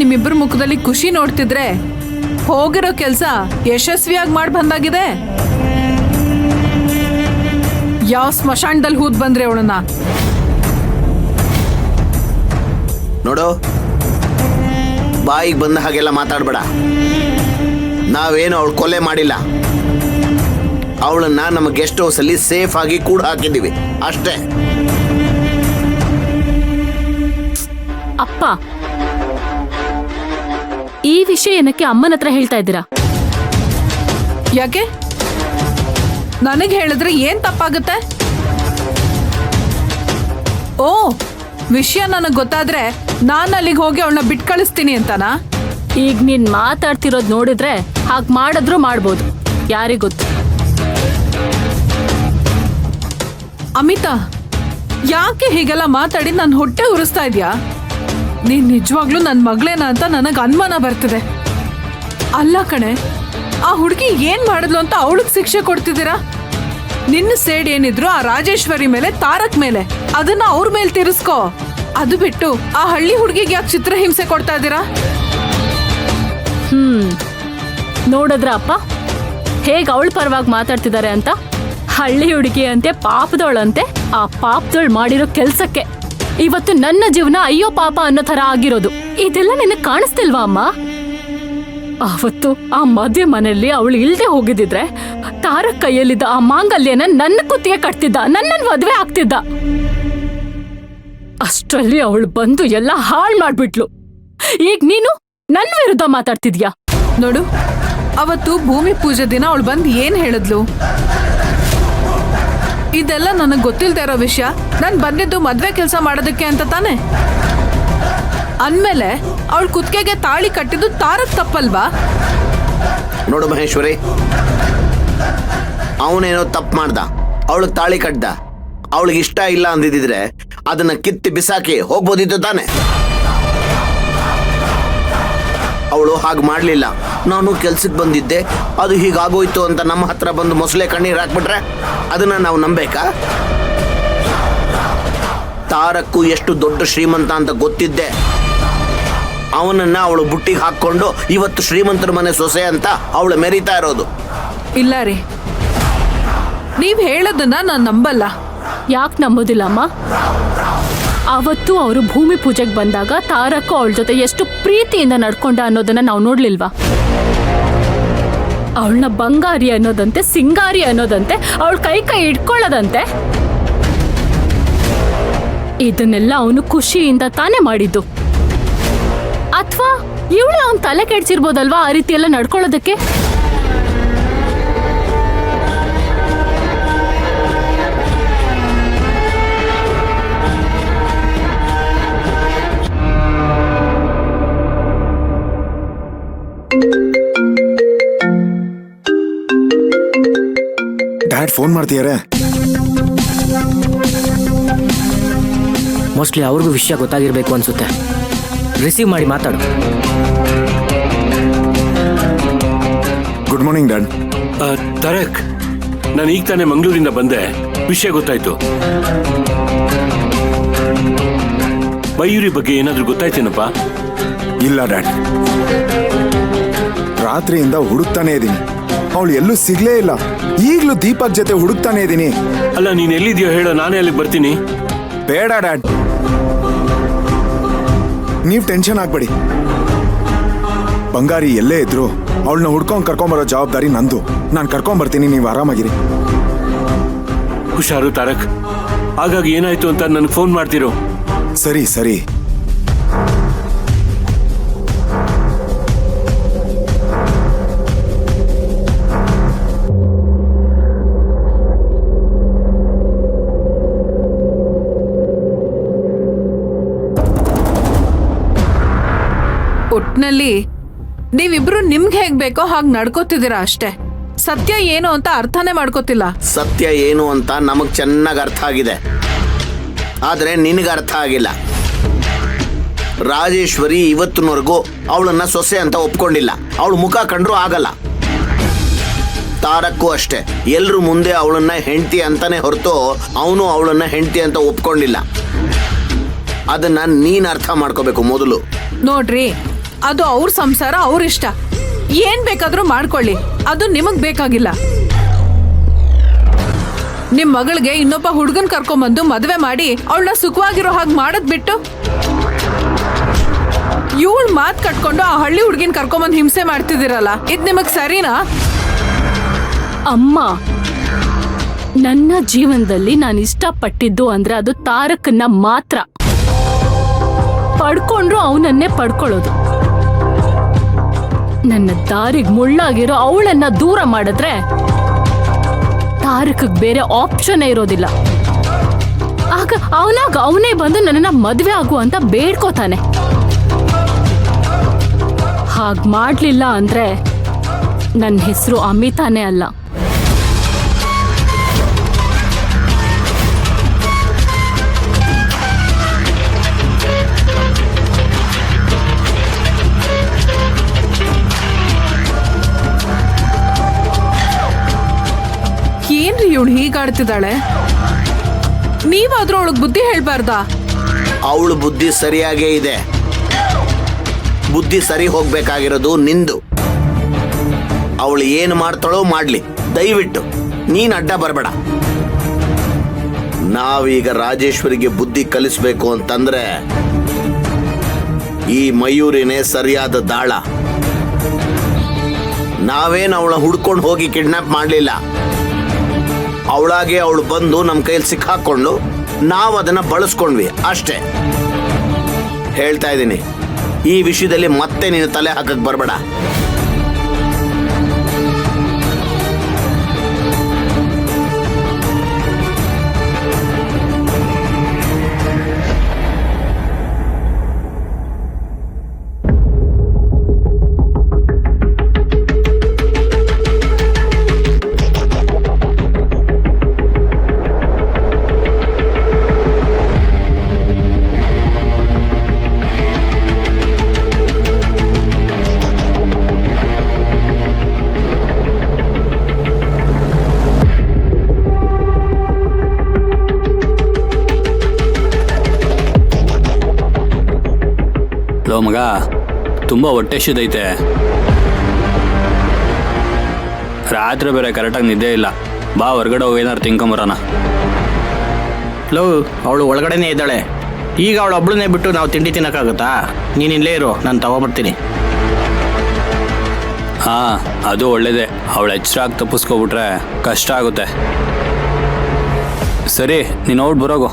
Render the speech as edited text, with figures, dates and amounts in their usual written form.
ನಿಮ್ಮಿಬ್ಬರ ಮುಖದಲ್ಲಿ ಖುಷಿ ನೋಡ್ತಿದ್ರೆ ಹೋಗಿರೋ ಕೆಲಸ ಯಶಸ್ವಿಯಾಗಿ ಮಾಡಿ ಬಂದಾಗಿದೆ. ಯಾವ ಸ್ಮಶಾನದಲ್ಲಿ ಹೂದ್ ಬಂದ್ರೆ ಅವಳನ್ನ ನೋಡು, ಬಾಯಿಗೆ ಬಂದ ಹಾಗೆಲ್ಲ ಮಾತಾಡ್ಬೇಡ. ನಾವೇನು ಅವಳು ಕೊಲೆ ಮಾಡಿಲ್ಲ. ಅವಳನ್ನ ನಮ್ಮ ಗೆಸ್ಟ್ ಹೌಸ್ ಅಲ್ಲಿ ಸೇಫ್ ಆಗಿ ಕೂಡ ಹಾಕಿದ್ದೀವಿ ಅಷ್ಟೇ. ಅಪ್ಪ, ಈ ವಿಷಯ ಏನಕ್ಕೆ ಅಮ್ಮನ ಹತ್ರ ಹೇಳ್ತಾ ಇದ್ದೀರಾ? ಯಾಕೆ ನನಗೆ ಹೇಳಿದ್ರೆ ಏನ್ ತಪ್ಪಾಗುತ್ತೆ? ಓ, ವಿಷಯ ನನಗೆ ಗೊತ್ತಾದ್ರೆ ನಾನು ಅಲ್ಲಿಗೆ ಹೋಗಿ ಅವಳನ್ನ ಬಿಟ್ಟು ಕಳಿಸ್ತೀನಿ ಅಂತನಾ? ಈಗ ನೀನ್ ಮಾತಾಡ್ತಿರೋದ್ ನೋಡಿದ್ರೆ ಹಾಗೆ ಮಾಡಿದ್ರು ಮಾಡ್ಬೋದು, ಯಾರಿಗೊತ್ತು. ಅಮಿತಾ, ಯಾಕೆ ಹೀಗೆಲ್ಲ ಮಾತಾಡಿ ನನ್ನ ಹೊಟ್ಟೆ ಉರಿಸ್ತಾ ಇದ್ಯಾ? ನೀನ್ ನಿಜವಾಗ್ಲೂ ನನ್ನ ಮಗಳೇನ ಅಂತ ನನಗೆ ಅನುಮಾನ ಬರ್ತಿದೆ. ಅಲ್ಲ ಕಣೆ, ಆ ಹುಡುಗಿ ಏನ್ ಮಾಡಿದ್ಲು ಅಂತ ಅವಳಿಗೆ ಶಿಕ್ಷೆ ಕೊಡ್ತಿದ್ದೀರಾ? ನಿನ್ನ ಸೇಡ್ ಏನಿದ್ರು ಆ ರಾಜೇಶ್ವರಿ ಮೇಲೆ, ತಾರಕ್ ಮೇಲೆ, ಅದನ್ನ ಅವ್ರ ಮೇಲೆ ತೀರಿಸ್ಕೋ. ಅದು ಬಿಟ್ಟು ಆ ಹಳ್ಳಿ ಹುಡುಗಿಗೆ ಯಾಕೆ ಚಿತ್ರಹಿಂಸೆ ಕೊಡ್ತಾ ಇದ್ದೀರಾ? ನೋಡಿದ್ರ ಅಪ್ಪ ಹೇಗ್ ಅವಳ ಪರವಾಗಿ ಮಾತಾಡ್ತಿದ್ದಾರೆ ಅಂತ. ಹಳ್ಳಿ ಹುಡುಗಿ ಅಂತೆ, ಪಾಪದವಳಂತೆ. ಆ ಪಾಪದವಳು ಮಾಡಿರೋ ಕೆಲ್ಸಕ್ಕೆ ಇವತ್ತು ನನ್ನ ಜೀವನ ಅಯ್ಯೋ ಪಾಪ ಅನ್ನೋ ತರ ಆಗಿರೋದು. ಇದೆಲ್ಲ ನಿನಗೆ ಕಾಣಿಸ್ತಿಲ್ವಾ ಅಮ್ಮ? ಅವತ್ತು ಆ ಮದುವೆ ಮನೆಯಲ್ಲಿ ಅವಳು ಇಲ್ದೆ ಹೋಗಿದ್ರೆ ತಾರಕ್ ಕೈಯಲ್ಲಿದ್ದ ಆ ಮಾಂಗಲ್ಯನ ನನ್ನ ಕುತ್ತಿಗೆ ಕಟ್ತಿದ್ದ, ನನ್ನನ್ನು ಮದುವೆ ಆಗ್ತಿದ್ದ. ಅಷ್ಟರಲ್ಲಿ ಅವಳು ಬಂದು ಎಲ್ಲ ಹಾಳು ಮಾಡ್ಬಿಟ್ಲು. ಈಗ ನೀನು ನನ್ನ ವಿರುದ್ಧ ಮಾತಾಡ್ತಿದ್ಯಾ? ನೋಡು, ಅವತ್ತು ಭೂಮಿ ಪೂಜೆ ದಿನ ಅವಳು ಬಂದು ಏನ್ ಹೇಳಿದ್ಲು? ಇದೆಲ್ಲ ನನಗೆ ಗೊತ್ತಿಲ್ದೇ ಇರೋ ವಿಷಯ. ನಾನು ಬಂದಿದ್ದು ಮದ್ವೆ ಕೆಲಸ ಮಾಡೋದಕ್ಕೆ ಅಂತ ತಾನೆ. ಅಂದ್ಮೇಲೆ ಅವಳು ಕುತ್ತಿಗೆಗೆ ತಾಳಿ ಕಟ್ಟಿದ್ದು ತಾರಕ್ ತಪ್ಪಲ್ವಾ? ನೋಡು ಮಹೇಶ್ವರಿ, ಅವನೇನೋ ತಪ್ಪು ಮಾಡ್ದ, ಅವಳಿಗೆ ತಾಳಿ ಕಟ್ದ. ಅವಳಿಗೆ ಇಷ್ಟ ಇಲ್ಲ ಅಂದಿದ್ರೆ ಅದನ್ನ ಕಿತ್ತಿ ಬಿಸಾಕಿ ಹೋಗ್ಬೋದಿತ್ತು ತಾನೆ. ಅವಳು ಹಾಗೆ ಮಾಡಲಿಲ್ಲ. ನಾನು ಕೆಲ್ಸಕ್ಕೆ ಬಂದಿದ್ದೆ, ಅದು ಹೀಗಾಗೋಯ್ತು ಅಂತ ನಮ್ಮ ಹತ್ರ ಬಂದು ಮೊಸಳೆ ಕಣ್ಣೀರು ಹಾಕ್ಬಿಟ್ರೆ ಅದನ್ನ ನಾವು ನಂಬೇಕಾ? ತಾರಕ್ಕು ಎಷ್ಟು ದೊಡ್ಡ ಶ್ರೀಮಂತ ಅಂತ ಗೊತ್ತಿದ್ದೆ. ಅವನನ್ನ ಅವಳು ಬುಟ್ಟಿಗೆ ಹಾಕೊಂಡು ಇವತ್ತು ಶ್ರೀಮಂತರ ಮನೆ ಸೊಸೆ ಅಂತ ಅವಳು ಮೆರೀತಾ ಇರೋದು. ಇಲ್ಲ ರೀ, ನೀವ್ ಹೇಳೋದನ್ನ ನಾನು ನಂಬಲ್ಲ. ಯಾಕೆ ನಂಬೋದಿಲ್ಲ ಅಮ್ಮ? ಅವತ್ತು ಅವರು ಭೂಮಿ ಪೂಜೆಗೆ ಬಂದಾಗ ತಾರಕ್ಕು ಅವಳ ಜೊತೆ ಎಷ್ಟು ಪ್ರೀತಿಯಿಂದ ನಡ್ಕೊಂಡ ಅನ್ನೋದನ್ನ ನಾವು ನೋಡ್ಲಿಲ್ವಾ? ಅವಳನ್ನ ಬಂಗಾರಿ ಅನ್ನೋದಂತೆ, ಸಿಂಗಾರಿ ಅನ್ನೋದಂತೆ, ಅವಳ ಕೈ ಇಟ್ಕೊಳ್ಳೋದಂತೆ. ಇದನ್ನೆಲ್ಲ ಅವನು ಖುಷಿಯಿಂದ ತಾನೇ ಮಾಡಿದ್ದು. ಅಥವಾ ಇವಳು ಅವನ್ ತಲೆ ಕೆಡ್ಸಿರ್ಬೋದಲ್ವಾ ಆ ರೀತಿ ಎಲ್ಲ ನಡ್ಕೊಳ್ಳೋದಕ್ಕೆ? ಡ್ಯಾಡ್ ಫೋನ್ ಮಾಡ್ತೀಯಾರೆ? ಮೋಸ್ಟ್ಲಿ ಅವ್ರಿಗೂ ವಿಷಯ ಗೊತ್ತಾಗಿರ್ಬೇಕು ಅನ್ಸುತ್ತೆ. ರಿಸೀವ್ ಮಾಡಿ ಮಾತಾಡು. Good morning dad. ತಾರಕ್, ನಾನು ಈಗ ತಾನೇ ಮಂಗಳೂರಿಂದ ಬಂದೆ. ವಿಷಯ ಗೊತ್ತಾಯ್ತು. ಮಯೂರಿ ಬಗ್ಗೆ ಏನಾದ್ರೂ ಗೊತ್ತಾಯ್ತೇನಪ್ಪ? ಇಲ್ಲ ಡ್ಯಾಡ್, ರಾತ್ರಿಯಿಂದ ಹುಡುಕ್ತಾನೆ ಇದ್ದೀನಿ. ಅವಳು ಎಲ್ಲೂ ಸಿಗ್ಲೇ ಇಲ್ಲ. ಈಗಲೂ ದೀಪಕ್ ಜೊತೆ ಹುಡುಕ್ತಾನೆ ಇದ್ದೀನಿ. ಅಲ್ಲ, ನೀನ್ ಎಲ್ಲಿದ್ಯೋ ಹೇಳೋ, ನಾನೇ ಅಲ್ಲಿಗೆ ಬರ್ತೀನಿ. ಬೇಡ ಡ್ಯಾಡ್, ನೀವು ಟೆನ್ಷನ್ ಆಗ್ಬೇಡಿ. ಬಂಗಾರಿ ಎಲ್ಲೇ ಇದ್ರು ಅವಳನ್ನ ಹುಡ್ಕೊಂಡ್ ಕರ್ಕೊಂಬರೋ ಜವಾಬ್ದಾರಿ ನಂದು. ನಾನು ಕರ್ಕೊಂಬರ್ತೀನಿ, ನೀವು ಆರಾಮಾಗಿರಿ. ಹುಷಾರು ತಾರಕ್. ಹಾಗಾಗಿ ಏನಾಯ್ತು ಅಂತ ನನಗೆ ಫೋನ್ ಮಾಡ್ತಿರೋ. ಸರಿ ಸರಿ. ಒಟ್ನಲ್ಲಿ ನೀವಿಬ್ರು ನಿಮ್ಗೆ ಹೇಗ್ ಬೇಕೋ ಹಾಗೆ ನಡ್ಕೋತಿದ್ದೀರಾ ಅಷ್ಟೇ. ಸತ್ಯ ಏನು ಅಂತ ಅರ್ಥನೇ ಮಾಡ್ಕೋತಿಲ್ಲ. ಸತ್ಯ ಏನು ಅಂತ ನಮಗ್ ಚೆನ್ನಾಗಿ ಅರ್ಥ ಆಗಿದೆ, ಆದ್ರೆ ನಿನಗೆ ಅರ್ಥ ಆಗಿಲ್ಲ. ರಾಜೇಶ್ವರಿ ಇವತ್ತಿನವರೆಗೂ ಅವಳನ್ನ ಸೊಸೆ ಅಂತ ಒಪ್ಕೊಂಡಿಲ್ಲ. ಅವಳು ಮುಖ ಕಂಡ್ರು ಆಗಲ್ಲ. ತಾರಕ್ಕೂ ಅಷ್ಟೇ, ಎಲ್ರು ಮುಂದೆ ಅವಳನ್ನ ಹೆಂಡತಿ ಅಂತಾನೆ ಹೊರತು ಅವನು ಅವಳನ್ನ ಹೆಂಡತಿ ಅಂತ ಒಪ್ಕೊಂಡಿಲ್ಲ. ಅದನ್ನ ನೀನ್ ಅರ್ಥ ಮಾಡ್ಕೋಬೇಕು ಮೊದಲು. ನೋಡ್ರಿ, ಅದು ಅವ್ರ ಸಂಸಾರ, ಅವ್ರ ಇಷ್ಟ. ಏನ್ ಬೇಕಾದ್ರೂ ಮಾಡ್ಕೊಳ್ಳಿ, ಅದು ನಿಮಗ್ ಬೇಕಾಗಿಲ್ಲ. ನಿಮ್ ಮಗಳಿಗೆ ಇನ್ನೊಬ್ಬ ಹುಡುಗನ್ ಕರ್ಕೊಂಬಂದು ಮದ್ವೆ ಮಾಡಿ ಅವಳನ್ನ ಸುಖವಾಗಿರೋ ಹಾಗೆ ಮಾಡದ್ ಬಿಟ್ಟು ಇವಳು ಮಾತ್ ಕಟ್ಕೊಂಡು ಆ ಹಳ್ಳಿ ಹುಡುಗಿನ ಕರ್ಕೊಂಬಂದು ಹಿಂಸೆ ಮಾಡ್ತಿದ್ದೀರಲ್ಲ, ಇದ್ ನಿಮಗ್ ಸರಿನಾ? ಅಮ್ಮ, ನನ್ನ ಜೀವನದಲ್ಲಿ ನಾನು ಇಷ್ಟಪಟ್ಟಿದ್ದು ಅಂದ್ರೆ ಅದು ತಾರಕನ್ನ ಮಾತ್ರ. ಪಡ್ಕೊಂಡ್ರು ಅವನನ್ನೇ ಪಡ್ಕೊಳ್ಳೋದು. ನನ್ನ ದಾರಿಗೆ ಮುಳ್ಳಾಗಿರೋ ಅವಳನ್ನ ದೂರ ಮಾಡಿದ್ರೆ ತಾರಕಕ್ಕೆ ಬೇರೆ ಆಪ್ಷನ್ ಇರೋದಿಲ್ಲ. ಆಗ ಅವನೇ ಬಂದು ನನ್ನನ್ನ ಮದ್ವೆ ಆಗು ಅಂತ ಬೇಡ್ಕೋತಾನೆ. ಹಾಗ್ ಮಾಡ್ಲಿಲ್ಲ ಅಂದ್ರೆ ನನ್ನ ಹೆಸರು ಅಮಿತಾನೇ ಅಲ್ಲ. ಏನ್ರಿ ಇವಳು ಹೀಗಾಡ್ತಿದ್ದಾಳೆ? ನೀವಾದ್ರೂ ಅವಳಗ್ ಬುದ್ಧಿ ಹೇಳ್ಬಾರ್ದಾ? ಅವಳು ಬುದ್ಧಿ ಸರಿಯಾಗೇ ಇದೆ. ಬುದ್ಧಿ ಸರಿ ಹೋಗ್ಬೇಕಾಗಿರೋದು ನಿಂದು. ಅವಳು ಏನು ಮಾಡ್ತಾಳೋ ಮಾಡ್ಲಿ, ದಯವಿಟ್ಟು ನೀನ್ ಅಡ್ಡ ಬರಬೇಡ. ನಾವೀಗ ರಾಜೇಶ್ವರಿಗೆ ಬುದ್ಧಿ ಕಲಿಸ್ಬೇಕು ಅಂತಂದ್ರೆ ಈ ಮಯೂರಿನೇ ಸರಿಯಾದ ದಾಳ. ನಾವೇನು ಅವಳ ಹುಡ್ಕೊಂಡು ಹೋಗಿ ಕಿಡ್ನಾಪ್ ಮಾಡಲಿಲ್ಲ. ಅವಳಾಗೆ ಅವಳು ಬಂದು ನಮ್ಮ ಕೈಯಲ್ಲಿ ಸಿಕ್ಕಾಕೊಂಡು ನಾವು ಅದನ್ನ ಬಳಸ್ಕೊಂಡ್ವಿ ಅಷ್ಟೇ. ಹೇಳ್ತಾ ಇದ್ದೀನಿ, ಈ ವಿಷಯದಲ್ಲಿ ಮತ್ತೆ ನೀನು ತಲೆ ಹಾಕಕ್ ಬರಬೇಡ. ಲೋ ಮಗ, ತುಂಬ ಹೊಟ್ಟೆ ಶಿದೈತೆ. ರಾತ್ರಿ ಬೇರೆ ಕರೆಕ್ಟಾಗಿ ನಿದ್ದೆ ಇಲ್ಲ. ಬಾ ಹೊರಗಡೆ ಹೋಗಿ ಏನಾರು ತಿನ್ಕೊಂಬರೋಣ. ಲೋ, ಅವಳು ಒಳಗಡೆನೇ ಇದ್ದಾಳೆ. ಈಗ ಅವಳು ಒಬ್ಳನ್ನೇ ಬಿಟ್ಟು ನಾವು ತಿಂಡಿ ತಿನ್ನೋಕ್ಕಾಗುತ್ತಾ? ನೀನು ಇಲ್ಲೇ ಇರು, ನಾನು ತಗೊಬರ್ತೀನಿ. ಹಾಂ, ಅದು ಒಳ್ಳೇದೇ. ಅವಳು ಎಚ್ಚರಾಗಿ ತಪ್ಪಿಸ್ಕೊಬಿಟ್ರೆ ಕಷ್ಟ ಆಗುತ್ತೆ. ಸರಿ, ನೀನು ಔಟ್ ಬರೋಗು.